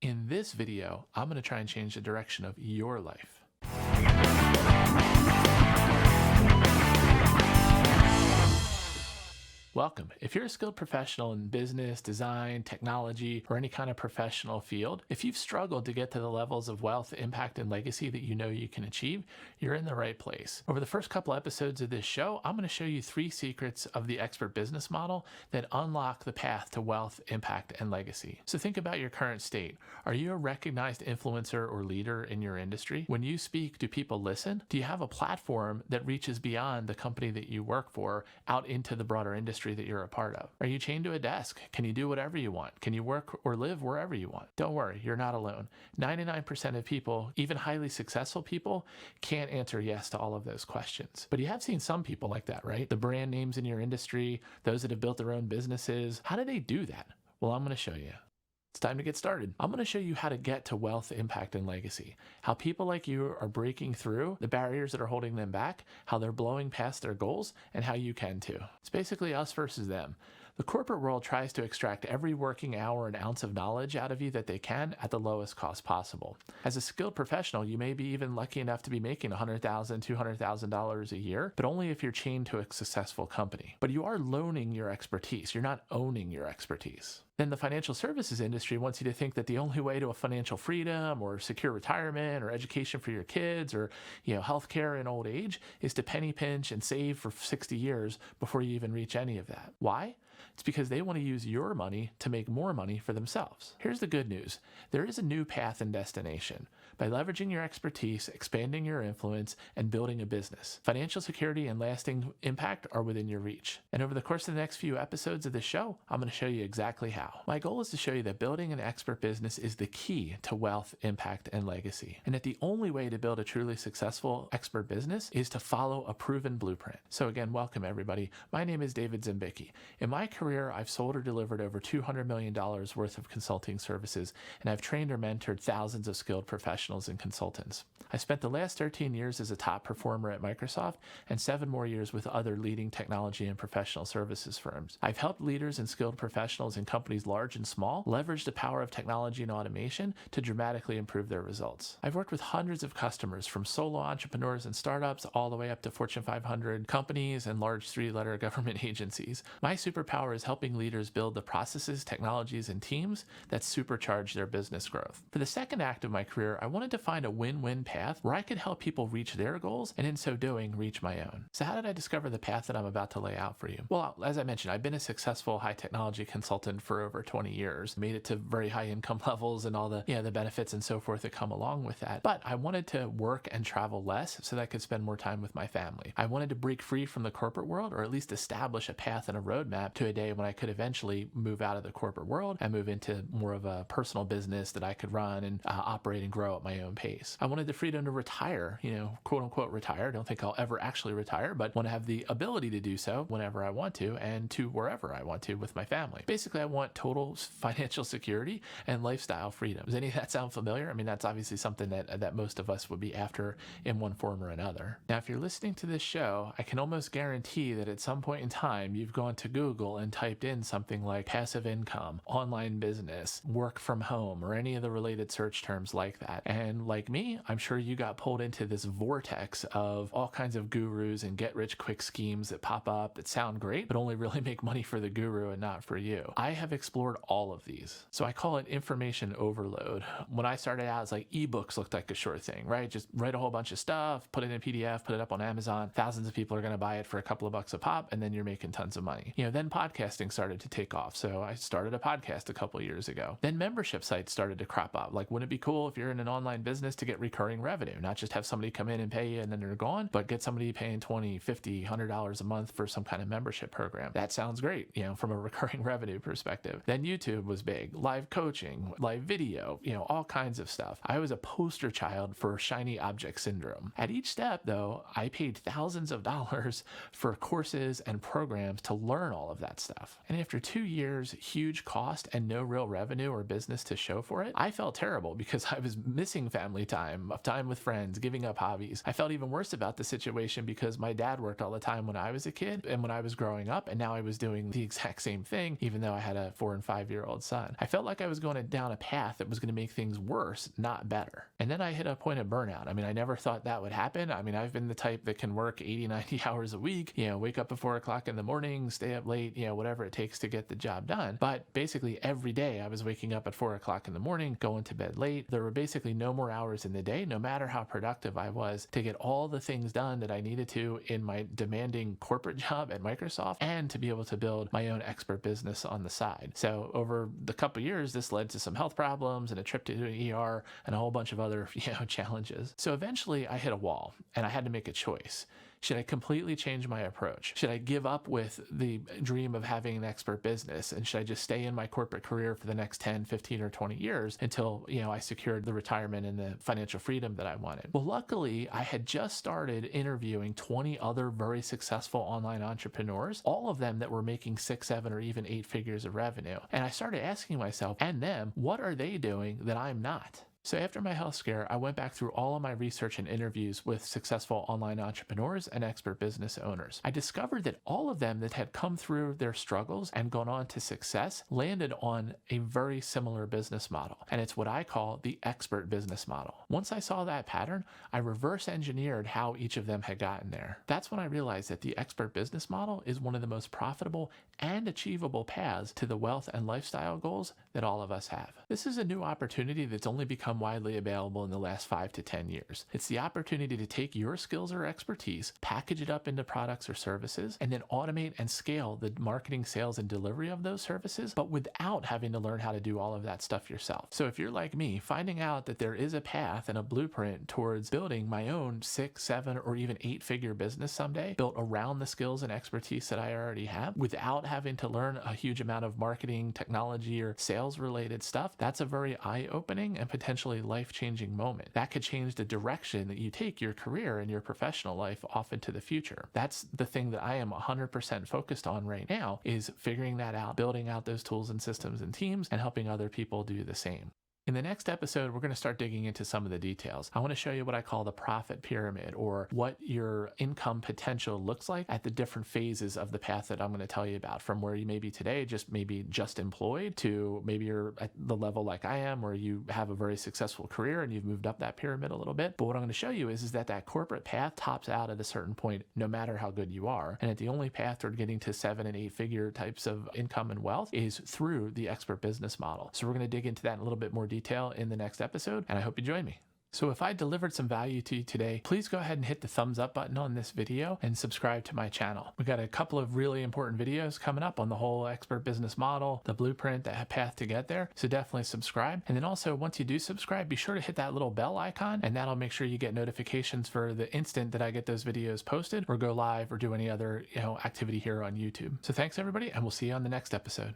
In this video, I'm going to try and change the direction of your life. Welcome. If you're a skilled professional in business, design, technology, or any kind of professional field, if you've struggled to get to the levels of wealth, impact, and legacy that you know you can achieve, you're in the right place. Over the first couple episodes of this show, I'm going to show you 3 secrets of the expert business model that unlock the path to wealth, impact, and legacy. So think about your current state. Are you a recognized influencer or leader in your industry? When you speak, do people listen? Do you have a platform that reaches beyond the company that you work for out into the broader industry that you're a part of? Are you chained to a desk? Can you do whatever you want? Can you work or live wherever you want? Don't worry, you're not alone. 99% of people, even highly successful people, can't answer yes to all of those questions. But you have seen some people like that, right? The brand names in your industry, those that have built their own businesses. How do they do that? Well, I'm going to show you. It's time to get started. I'm going to show you how to get to wealth, impact, and legacy. How people like you are breaking through the barriers that are holding them back, how they're blowing past their goals, and how you can too. It's basically us versus them. The corporate world tries to extract every working hour and ounce of knowledge out of you that they can at the lowest cost possible. As a skilled professional, you may be even lucky enough to be making $100,000, $200,000 a year, but only if you're chained to a successful company. But you are loaning your expertise. You're not owning your expertise. Then the financial services industry wants you to think that the only way to a financial freedom or secure retirement or education for your kids or, healthcare in old age is to penny pinch and save for 60 years before you even reach any of that. Why? It's because they want to use your money to make more money for themselves. Here's the good news. There is a new path and destination. By leveraging your expertise, expanding your influence, and building a business, financial security and lasting impact are within your reach. And over the course of the next few episodes of this show, I'm going to show you exactly how. My goal is to show you that building an expert business is the key to wealth, impact, and legacy. And that the only way to build a truly successful expert business is to follow a proven blueprint. So again, welcome everybody. My name is David Zimbicki. In my career, I've sold or delivered over $200 million worth of consulting services, and I've trained or mentored thousands of skilled professionals and consultants. I spent the last 13 years as a top performer at Microsoft and 7 more years with other leading technology and professional services firms. I've helped leaders and skilled professionals in companies large and small leverage the power of technology and automation to dramatically improve their results. I've worked with hundreds of customers from solo entrepreneurs and startups all the way up to Fortune 500 companies and large 3-letter government agencies. My superpower is helping leaders build the processes, technologies, and teams that supercharge their business growth. For the second act of my career, I wanted to find a win-win path where I could help people reach their goals and in so doing, reach my own. So how did I discover the path that I'm about to lay out for you? Well, as I mentioned, I've been a successful high technology consultant for over 20 years, made it to very high income levels and all the benefits and so forth that come along with that. But I wanted to work and travel less so that I could spend more time with my family. I wanted to break free from the corporate world, or at least establish a path and a roadmap to a day when I could eventually move out of the corporate world and move into more of a personal business that I could run and operate and grow at my own pace. I wanted the freedom to retire, quote unquote retire. Don't think I'll ever actually retire, but want to have the ability to do so whenever I want to and to wherever I want to with my family. Basically, I want total financial security and lifestyle freedom. Does any of that sound familiar? I mean, that's obviously something that most of us would be after in one form or another. Now, if you're listening to this show, I can almost guarantee that at some point in time, you've gone to Google and typed in something like passive income, online business, work from home, or any of the related search terms like that. And like me, I'm sure you got pulled into this vortex of all kinds of gurus and get-rich-quick schemes that pop up that sound great, but only really make money for the guru and not for you. I have explored all of these. So I call it information overload. When I started out, it's like ebooks looked like a sure thing, right? Just write a whole bunch of stuff, put it in a PDF, put it up on Amazon. Thousands of people are going to buy it for a couple of bucks a pop, and then you're making tons of money. Then podcasting started to take off. So I started a podcast a couple of years ago. Then membership sites started to crop up. Like, wouldn't it be cool if you're in an online business to get recurring revenue, not just have somebody come in and pay you and then they're gone, but get somebody paying $20, $50, $100 a month for some kind of membership program? That sounds great, from a recurring revenue perspective. Then YouTube was big, live coaching, live video, all kinds of stuff. I was a poster child for shiny object syndrome. At each step, though, I paid thousands of dollars for courses and programs to learn all of that that stuff. And after 2 years, huge cost, and no real revenue or business to show for it, I felt terrible because I was missing family time, of time with friends, giving up hobbies. I felt even worse about the situation because my dad worked all the time when I was a kid and when I was growing up, and now I was doing the exact same thing, even though I had a 4 and 5-year-old son. I felt like I was going down a path that was going to make things worse, not better. And then I hit a point of burnout. I mean, I never thought that would happen. I mean, I've been the type that can work 80, 90 hours a week, wake up at 4 o'clock in the morning, stay up late, whatever it takes to get the job done. But basically every day I was waking up at 4 o'clock in the morning, going to bed late. There were basically no more hours in the day, no matter how productive I was, to get all the things done that I needed to in my demanding corporate job at Microsoft and to be able to build my own expert business on the side. So over the couple years, this led to some health problems and a trip to the ER and a whole bunch of other challenges. So eventually I hit a wall and I had to make a choice. Should I completely change my approach? Should I give up with the dream of having an expert business? And should I just stay in my corporate career for the next 10, 15, or 20 years until, I secured the retirement and the financial freedom that I wanted? Well, luckily, I had just started interviewing 20 other very successful online entrepreneurs, all of them that were making 6, 7, or even 8 figures of revenue. And I started asking myself and them, what are they doing that I'm not? So after my health scare, I went back through all of my research and interviews with successful online entrepreneurs and expert business owners. I discovered that all of them that had come through their struggles and gone on to success landed on a very similar business model. And it's what I call the expert business model. Once I saw that pattern, I reverse engineered how each of them had gotten there. That's when I realized that the expert business model is one of the most profitable and achievable paths to the wealth and lifestyle goals that all of us have. This is a new opportunity that's only become widely available in the last 5 to 10 years. It's the opportunity to take your skills or expertise, package it up into products or services, and then automate and scale the marketing, sales, and delivery of those services, but without having to learn how to do all of that stuff yourself. So if you're like me, finding out that there is a path and a blueprint towards building my own 6, 7, or even 8-figure business someday, built around the skills and expertise that I already have, without having to learn a huge amount of marketing, technology, or sales related stuff, that's a very eye-opening and potentially life-changing moment. That could change the direction that you take your career and your professional life off into the future. That's the thing that I am 100% focused on right now, is figuring that out, building out those tools and systems and teams, and helping other people do the same. In the next episode, we're going to start digging into some of the details. I want to show you what I call the profit pyramid, or what your income potential looks like at the different phases of the path that I'm going to tell you about, from where you may be today, maybe just employed, to maybe you're at the level like I am, where you have a very successful career and you've moved up that pyramid a little bit. But what I'm going to show you is that corporate path tops out at a certain point, no matter how good you are. And that the only path toward getting to 7 and 8 figure types of income and wealth is through the expert business model. So we're going to dig into that in a little bit more detail in the next episode, and I hope you join me. So if I delivered some value to you today, please go ahead and hit the thumbs up button on this video and subscribe to my channel. We got a couple of really important videos coming up on the whole expert business model, the blueprint, the path to get there. So definitely subscribe. And then also, once you do subscribe, be sure to hit that little bell icon, and that'll make sure you get notifications for the instant that I get those videos posted or go live or do any other activity here on YouTube. So thanks everybody, and we'll see you on the next episode.